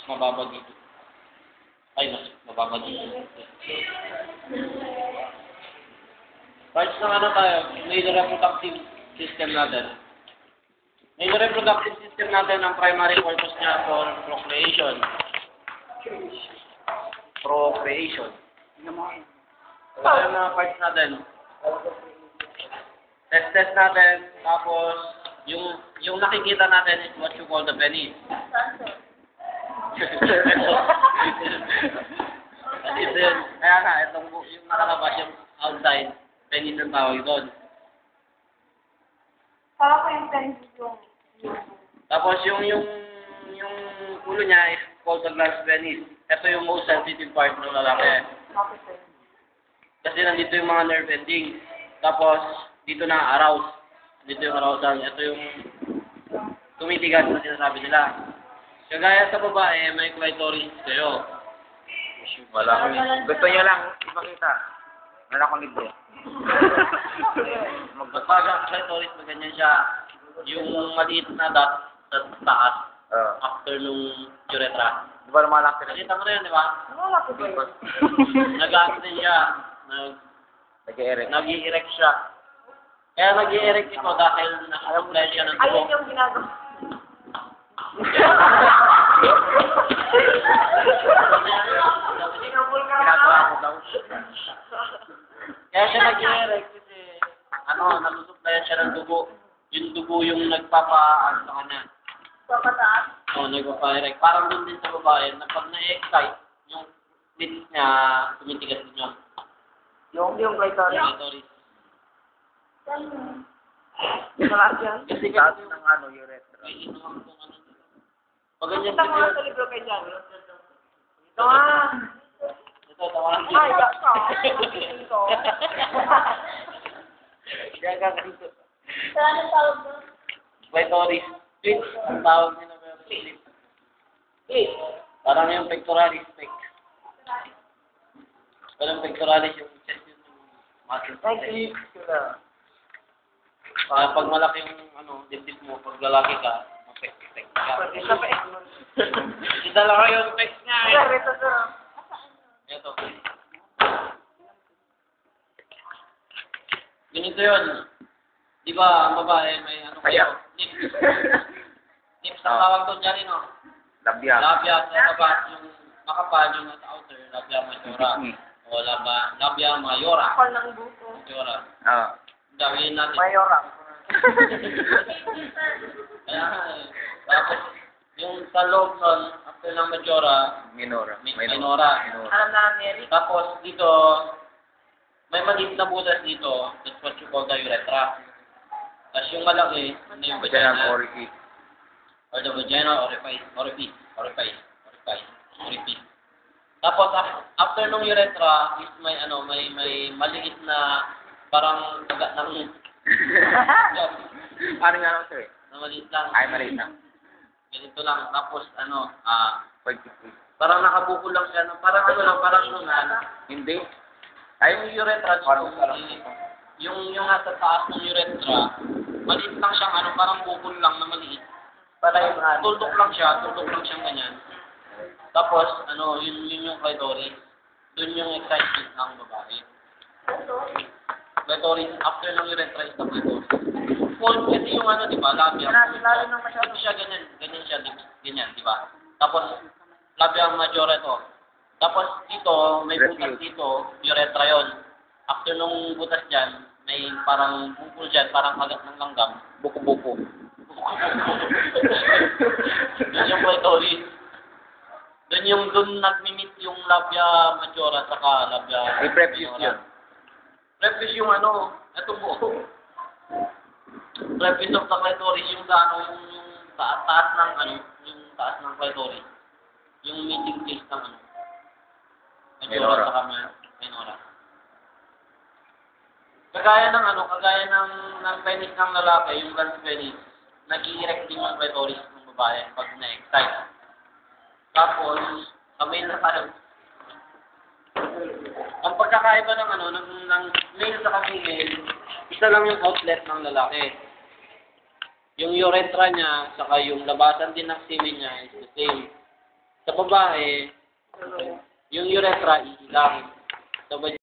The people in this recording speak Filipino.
mababa dito. Ay, mas mababa dito. Parts ng ano tayo, male reproductive system natin. Male reproductive system natin, ang primary purpose niya for procreation. Procreation. Ito yung mga parts natin. Test natin, tapos yung nakikita natin is what you call the penis. Kasi ito yun. Kaya nga, itong yung nakalabas, yung outside, penis ang tawag doon. Para ko yung penis yung... Tapos yung ulo niya is called the glans penis. Ito yung most sensitive part ng lalaki. Kasi nandito yung mga nerve endings. Tapos, dito na arouse. Dito yung arousal. Ito yung tumitigas na sinasabi nila. Kagaya sa babae, may clitoris kayo. Wala ko gusto nyo lang ipakita. Wala akong libre. Magpapag ang clitoris na ganyan siya. Yung maliit na dot sa taas. After nung urethra. Di ba lumalaki na? Nakita mo na yun, di ba? Malaki ba yun? Nag-ano din siya. Nag-i-erect. Nag-i-erect siya. Kaya nag-i-erect ito dahil nakasablay siya ng dugo. Ayun yung ginagawa. Ginagawa ko daw. Kaya siya nag-i-erect kasi nalusuplayan siya ng dugo. Yung dugo yung nagpapa-ano sa kanya. Papataas? Oo, nagpapa-erect. Parang doon din sa babae na pag na-excite, yung lips niya tumitigas din yun. Yung clitoris. Clitoris. Malakas yan? Kasi Taas kasi ng urethra. may inuwang kung ano. Pag ganyan Ito din mga yun. sa libro kay Jan. Ito ah. Ito, tawaran din. Ay, yaksa. Ito. Gaga ganito. Saan ang tawag doon? Clitoris. Split. Ang tawag nila pero split. Split. Parang yung pectoralis pec. Pero yung pectoralis yung chest yung muscle. Thank you. Pag malaki yung dibdib mo, pag lalaki ka, mapek-pek ka. Isa pa eh. Isa lang yung pek niya eh. Sir, ito sir. Ito. Ganito yun. Di ba, ang babae may Kaya. Nips. Nips ang tawag doon dyan, no? Labia. Labia sa labas, yung makapal, yung nasa outer, labia majora. O labia mayora. Kapal ng buko. Majora. Gawin natin. Mayora. Kaya tapos, yung sa loob nun, after ng majora, Minora. minora. Alam na Mary. Tapos dito, may maliit na butas dito, that's what you call the urethra. Tapos yung malaki, yung Vagina vagina, orifice. or the vagina orifice. Tapos after nung urethra, is may may maliit na parang taga ng Ano nga lang sir? na maliit lang. Ay, maliit lang. Ganito lang. Tapos Pagkikis. parang nakabukol lang siya. Parang parang lungan. Hindi. Ay, yung urethra Parang dito, yung nasa taas ng urethra, maliit lang siyang parang bukol lang na maliit. Tuldok lang siyang ganyan. Tapos, yun yung clitoris. Doon yung excitement ng babae. Clitoris, after ng urethra is the clitoris. Kasi yung di ba, labia. Lalo nang masyado. Hindi siya ganyan siya, ganyan, di ba? Tapos, labia majora ito. Tapos dito, may butas dito, urethra yon. After nung butas dyan, may parang bukol dyan, parang kagat ng langgam. Buko-buko. Doon yung clitoris. Doon nag-meet yung labia majora saka labia May prepuce yun. Prepuce yung ito buo. Prepuce of the clitoris, yung yung taas ng yung taas ng clitoris. Yung meeting place ng majora saka minora. Kagaya ng penis ng lalaki, yung glans penis, nag-i-erect din yung clitoris ng babae pag na-excite. Tapos, kamay na tayo. Ang pagkakaiba ng male sa female, isa lang yung outlet ng lalaki. Yung urethra niya, saka yung labasan din ng semen niya is the same. Sa babae, yung urethra, ilang. Sa